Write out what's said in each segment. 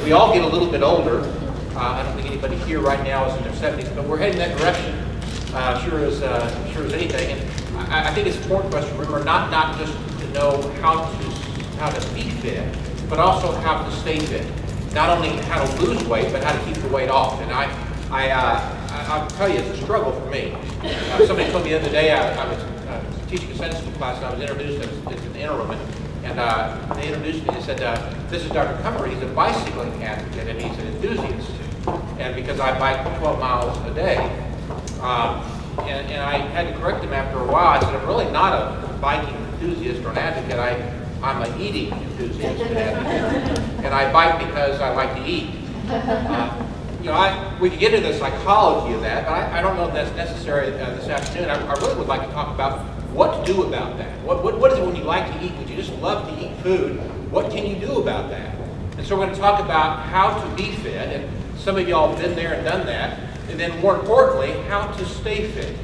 we all get a little bit older. I don't think anybody here right now is in their 70s, but we're heading that direction, sure as anything. And I think it's important for us to remember not just to know how to be fit, but also how to stay fit. Not only how to lose weight, but how to keep the weight off. And I'll tell you, it's a struggle for me. Somebody told me the other day, I was teaching a Sunday school class, and I was introduced as an interim, and they introduced me and said, this is Dr. Cummer, he's a bicycling advocate, and he's an enthusiast. And because I bike 12 miles a day, and I had to correct him after a while. I said, I'm really not a biking enthusiast or an advocate. I'm an eating enthusiast and advocate. And I bike because I like to eat. You know, we could get into the psychology of that, but I don't know if that's necessary this afternoon. I really would like to talk about what to do about that. What is it when you like to eat, when you just love to eat food? What can you do about that? And so we're going to talk about how to be fit, and some of y'all have been there and done that, and then more importantly, how to stay fit.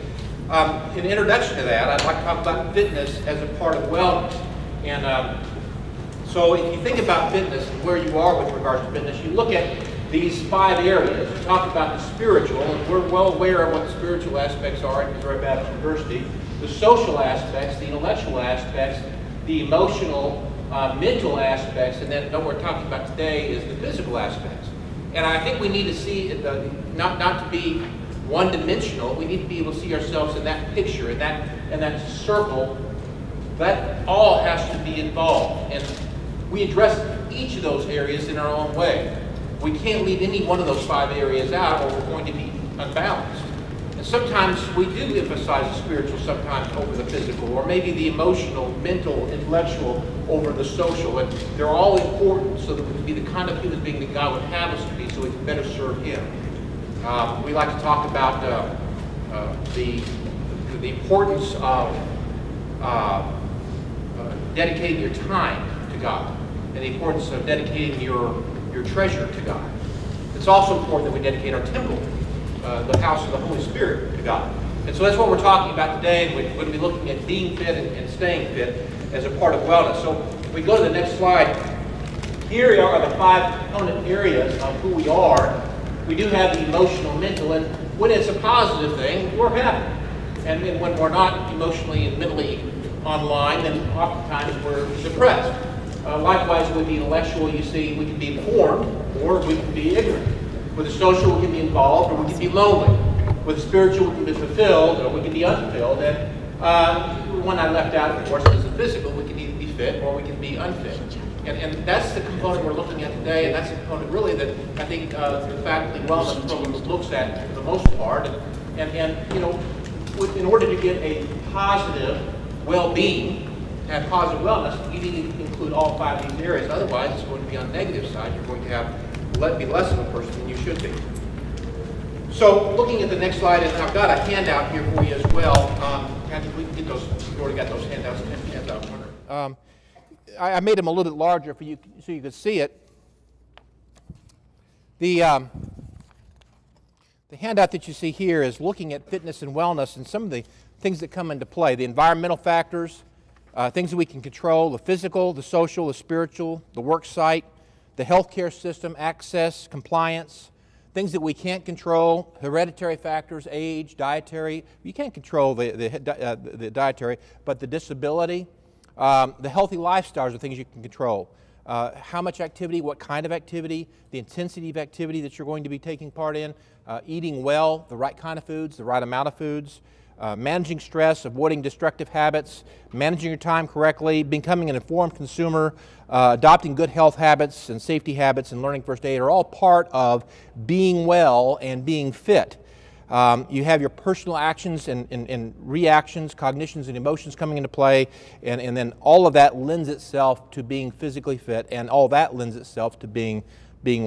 In introduction to that, I'd like to talk about fitness as a part of wellness. And so if you think about fitness and where you are with regards to fitness, you look at these 5 areas. We talk about the spiritual, and we're well aware of what the spiritual aspects are at Missouri Baptist University. The social aspects, the intellectual aspects, the emotional, mental aspects, and then what we're talking about today is the physical aspects. And I think we need to see, not to be one-dimensional, we need to be able to see ourselves in that picture, in that circle. That all has to be involved. And we address each of those areas in our own way. We can't leave any one of those 5 areas out, or we're going to be unbalanced. And sometimes we do emphasize the spiritual sometimes over the physical, or maybe the emotional, mental, intellectual over the social. And they're all important so that we can be the kind of human being that God would have us to be, so we can better serve Him. We like to talk about the importance of dedicating your time to God, and the importance of dedicating your treasure to God. It's also important that we dedicate our temple, the house of the Holy Spirit, to God. And so that's what we're talking about today, and we're going to be looking at being fit and staying fit as a part of wellness. So if we go to the next slide, here are the 5 component areas of who we are. We do have the emotional, mental, and when it's a positive thing, we're happy. And when we're not emotionally and mentally online, then oftentimes we're depressed. Likewise, with the intellectual, you see, we can be informed or we can be ignorant. With the social, we can be involved or we can be lonely. With the spiritual, we can be fulfilled or we can be unfulfilled. And the one I left out, of course, is the physical. We can either be fit or we can be unfit. And that's the component we're looking at today, and that's the component really that I think the faculty wellness program looks at for the most part. And you know, in order to get a positive well-being, to have positive wellness, you need to include all 5 of these areas. Otherwise, it's going to be on the negative side. You're going to be less of a person than you should be. So, looking at the next slide, and I've got a handout here for you as well. We can get those. You've already got those handouts. I made them a little bit larger for you so you could see it. The handout that you see here is looking at fitness and wellness and some of the things that come into play. The environmental factors, things that we can control, the physical, the social, the spiritual, the work site, the healthcare system, access, compliance, things that we can't control, hereditary factors, age, dietary. You can't control the dietary, but the disability, the healthy lifestyles are things you can control. How much activity, what kind of activity, the intensity of activity that you're going to be taking part in, eating well, the right kind of foods, the right amount of foods, managing stress, avoiding destructive habits, managing your time correctly, becoming an informed consumer, adopting good health habits and safety habits, and learning first aid are all part of being well and being fit. You have your personal actions and reactions, cognitions and emotions coming into play, and then all of that lends itself to being physically fit, and all that lends itself to being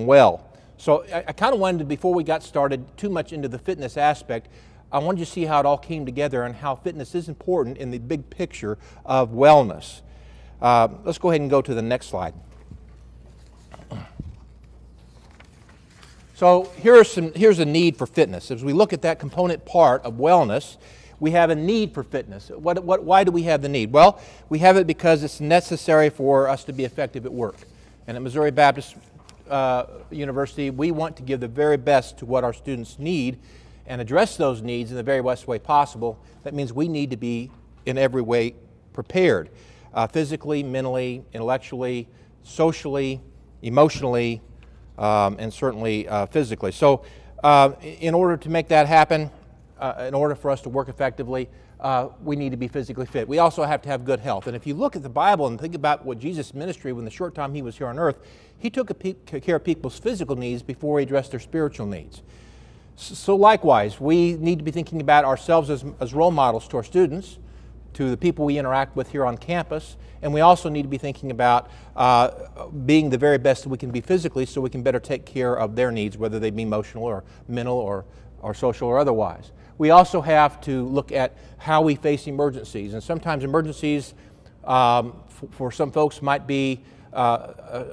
well. So I kind of wanted to, before we got started too much into the fitness aspect, I wanted you to see how it all came together and how fitness is important in the big picture of wellness. Let's go ahead and go to the next slide. So here's a need for fitness. As we look at that component part of wellness, we have a need for fitness. Why do we have the need? Well, we have it because it's necessary for us to be effective at work. And at Missouri Baptist university, we want to give the very best to what our students need and address those needs in the very best way possible. That means we need to be in every way prepared, physically, mentally, intellectually, socially, emotionally, and certainly physically. So in order to make that happen, in order for us to work effectively, we need to be physically fit. We also have to have good health. And if you look at the Bible and think about what Jesus' ministry, when the short time he was here on earth, he took care of people's physical needs before he addressed their spiritual needs. So likewise, we need to be thinking about ourselves as role models to our students, to the people we interact with here on campus, and we also need to be thinking about being the very best that we can be physically so we can better take care of their needs, whether they be emotional or mental or social or otherwise. We also have to look at how we face emergencies, and sometimes emergencies for some folks might be,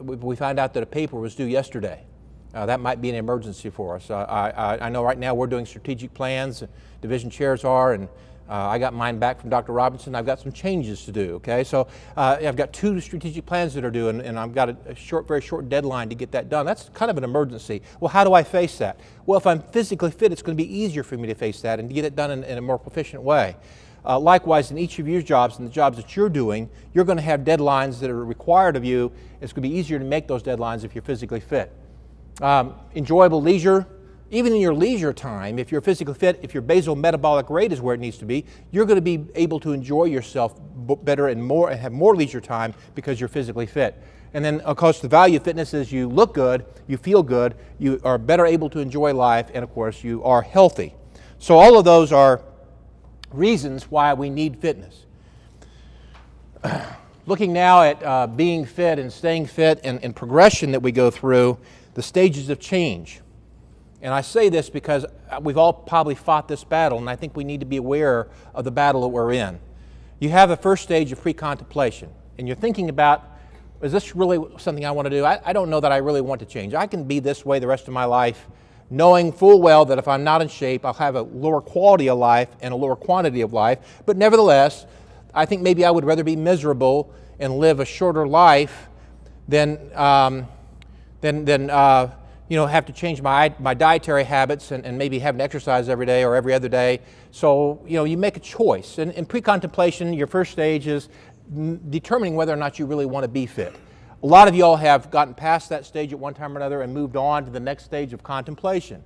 we find out that a paper was due yesterday. That might be an emergency for us. I know right now we're doing strategic plans, division chairs are, and I got mine back from Dr. Robinson. I've got some changes to do, okay? So I've got 2 strategic plans that are due, and I've got a very short deadline to get that done. That's kind of an emergency. Well, how do I face that? Well, if I'm physically fit, it's going to be easier for me to face that and to get it done in a more proficient way. Likewise, in each of your jobs and the jobs that you're doing, you're going to have deadlines that are required of you. It's going to be easier to make those deadlines if you're physically fit. Enjoyable leisure. Even in your leisure time, if you're physically fit, if your basal metabolic rate is where it needs to be, you're going to be able to enjoy yourself better and have more leisure time because you're physically fit. And then, of course, the value of fitness is you look good, you feel good, you are better able to enjoy life, and of course, you are healthy. So all of those are reasons why we need fitness. Looking now at being fit and staying fit and progression that we go through, the stages of change. And I say this because we've all probably fought this battle, and I think we need to be aware of the battle that we're in. You have the first stage of pre-contemplation, and you're thinking about, is this really something I want to do? I don't know that I really want to change. I can be this way the rest of my life, knowing full well that if I'm not in shape, I'll have a lower quality of life and a lower quantity of life. But nevertheless, I think maybe I would rather be miserable and live a shorter life than have to change my dietary habits and maybe having to exercise every day or every other day. So, you make a choice. And in pre-contemplation, your first stage is determining whether or not you really want to be fit. A lot of y'all have gotten past that stage at one time or another and moved on to the next stage of contemplation.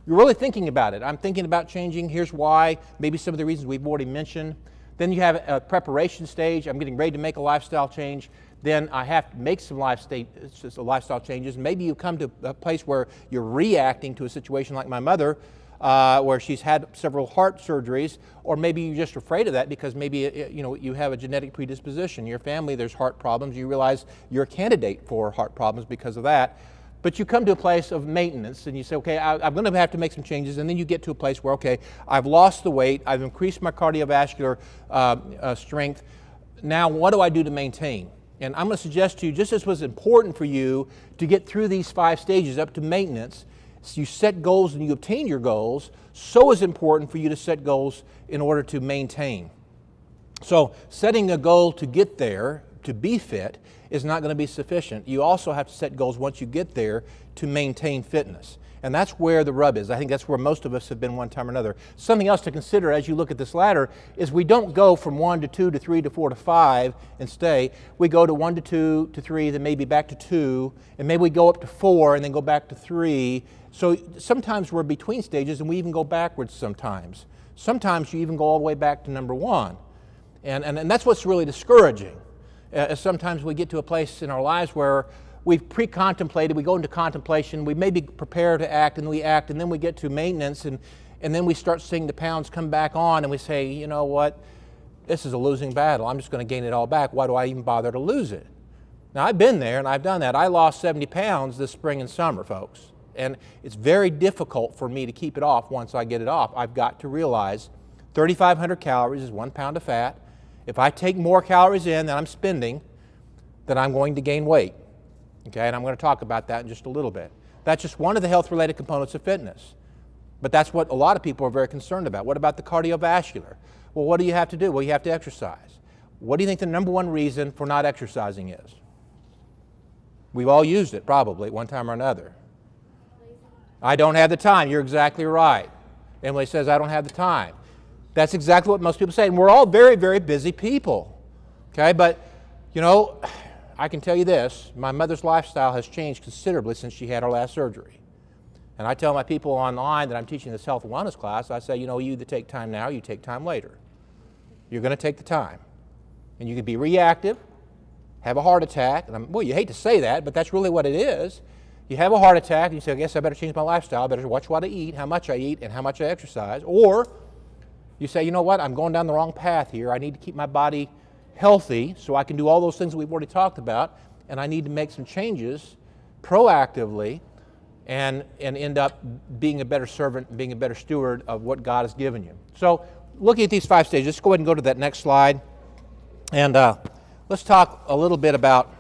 You're really thinking about it. I'm thinking about changing.'s why. Maybe some of the reasons we've already mentioned. Then you have a preparation stage. I'm getting ready to make a lifestyle change. Then I have to make some lifestyle changes. Maybe you come to a place where you're reacting to a situation like my mother, where she's had several heart surgeries, or maybe you're just afraid of that because maybe you have a genetic predisposition. Your family, there's heart problems. You realize you're a candidate for heart problems because of that. But you come to a place of maintenance and you say, okay, I'm going to have to make some changes, and then you get to a place where, okay, I've lost the weight, I've increased my cardiovascular strength. Now, what do I do to maintain? And I'm going to suggest to you, just as was important for you to get through these 5 stages up to maintenance, so you set goals and you obtain your goals, so is important for you to set goals in order to maintain. So setting a goal to get there, to be fit, is not going to be sufficient. You also have to set goals once you get there to maintain fitness. And that's where the rub is. I think that's where most of us have been one time or another. Something else to consider as you look at this ladder is we don't go from 1 to 2 to 3 to 4 to 5 and stay. We go to 1 to 2 to 3, then maybe back to 2, and maybe we go up to 4 and then go back to 3. So sometimes we're between stages and we even go backwards sometimes. Sometimes you even go all the way back to number 1. And that's what's really discouraging. Sometimes we get to a place in our lives where we've pre-contemplated, we go into contemplation, we maybe prepare to act, and we act, and then we get to maintenance, and then we start seeing the pounds come back on, and we say, you know what, this is a losing battle. I'm just going to gain it all back. Why do I even bother to lose it? Now, I've been there, and I've done that. I lost 70 pounds this spring and summer, folks, and it's very difficult for me to keep it off once I get it off. I've got to realize 3,500 calories is 1 pound of fat. If I take more calories in than I'm spending, then I'm going to gain weight. Okay, and I'm going to talk about that in just a little bit. That's just one of the health-related components of fitness. But that's what a lot of people are very concerned about. What about the cardiovascular? Well, what do you have to do? Well, you have to exercise. What do you think the number 1 reason for not exercising is? We've all used it probably at one time or another. I don't have the time. You're exactly right. Emily says, I don't have the time. That's exactly what most people say. And we're all very, very busy people. Okay, but, you know, I can tell you this. My mother's lifestyle has changed considerably since she had her last surgery. And I tell my people online that I'm teaching this health and wellness class, I say, you know, you either take time now or you take time later. You're going to take the time. And you can be reactive, have a heart attack. And well, you hate to say that, but that's really what it is. You have a heart attack and you say, I guess I better change my lifestyle, I better watch what I eat, how much I eat, and how much I exercise. Or you say, you know what, I'm going down the wrong path here. I need to keep my body healthy so I can do all those things that we've already talked about, and I need to make some changes proactively and end up being a better servant and being a better steward of what God has given you. So looking at these 5 stages, let's go ahead and go to that next slide. And let's talk a little bit about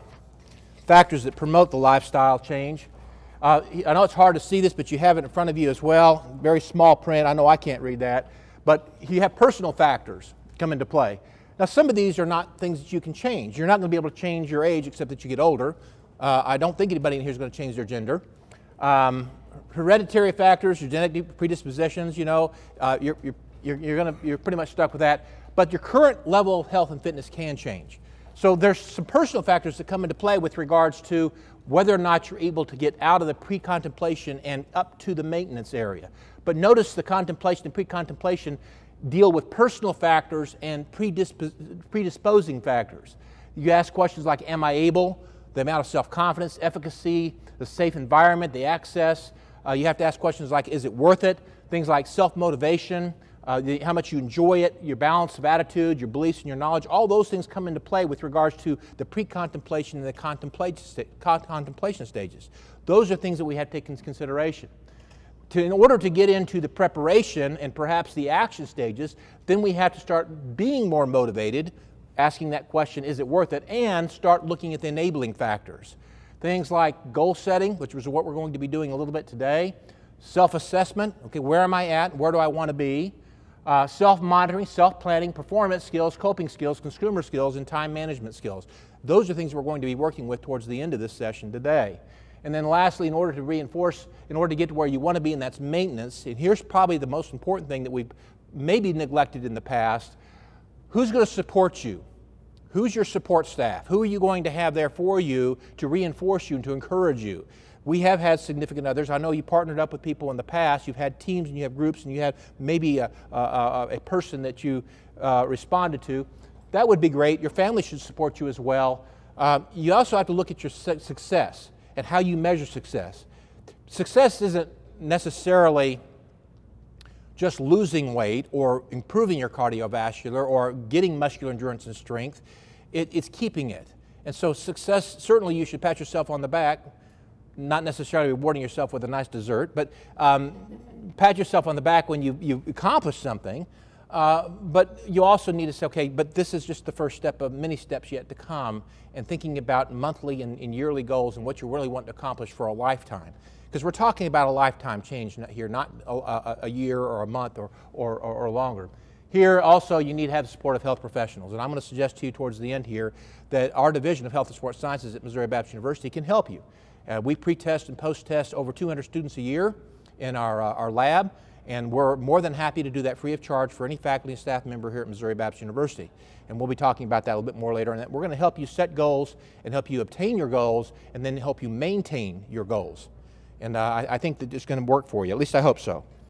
factors that promote the lifestyle change. I know it's hard to see this, but you have it in front of you as well. Very small print. I know I can't read that. But you have personal factors come into play. Now, some of these are not things that you can change. You're not going to be able to change your age except that you get older. I don't think anybody in here is going to change their gender. Hereditary factors, your genetic predispositions, you know, you're pretty much stuck with that. But your current level of health and fitness can change. So there's some personal factors that come into play with regards to whether or not you're able to get out of the pre-contemplation and up to the maintenance area. But notice the contemplation and pre-contemplation deal with personal factors and predisposing factors. You ask questions like, am I able? The amount of self-confidence, efficacy, the safe environment, the access. You have to ask questions like, is it worth it? Things like self-motivation, how much you enjoy it, your balance of attitude, your beliefs and your knowledge. All those things come into play with regards to the pre-contemplation and the contemplation stages. Those are things that we have to take into consideration. In order to get into the preparation and perhaps the action stages, then we have to start being more motivated, asking that question, is it worth it, and start looking at the enabling factors. Things like goal setting, which is what we're going to be doing a little bit today, self-assessment, okay, where am I at, where do I want to be, self-monitoring, self-planning, performance skills, coping skills, consumer skills, and time management skills. Those are things we're going to be working with towards the end of this session today. And then lastly, in order to reinforce, in order to get to where you want to be, and that's maintenance, and here's probably the most important thing that we've maybe neglected in the past, who's going to support you? Who's your support staff? Who are you going to have there for you to reinforce you and to encourage you? We have had significant others. I know you partnered up with people in the past. You've had teams and you have groups and you have maybe a person that you responded to. That would be great. Your family should support you as well. You also have to look at your success and how you measure success. Success isn't necessarily just losing weight or improving your cardiovascular or getting muscular endurance and strength. It's keeping it. And so success, certainly you should pat yourself on the back, not necessarily rewarding yourself with a nice dessert, but pat yourself on the back when you accomplish something. But you also need to say, okay, but this is just the first step of many steps yet to come, and thinking about monthly and yearly goals and what you really want to accomplish for a lifetime. Because we're talking about a lifetime change here, not a year or a month or longer. Here also you need to have the support of health professionals. And I'm going to suggest to you towards the end here that our Division of Health and Sports Sciences at Missouri Baptist University can help you. We pre-test and post-test over 200 students a year in our lab, and we're more than happy to do that free of charge for any faculty and staff member here at Missouri Baptist University. And we'll be talking about that a little bit more later. And we're going to help you set goals and help you obtain your goals and then help you maintain your goals. And I think that it's going to work for you. At least I hope so.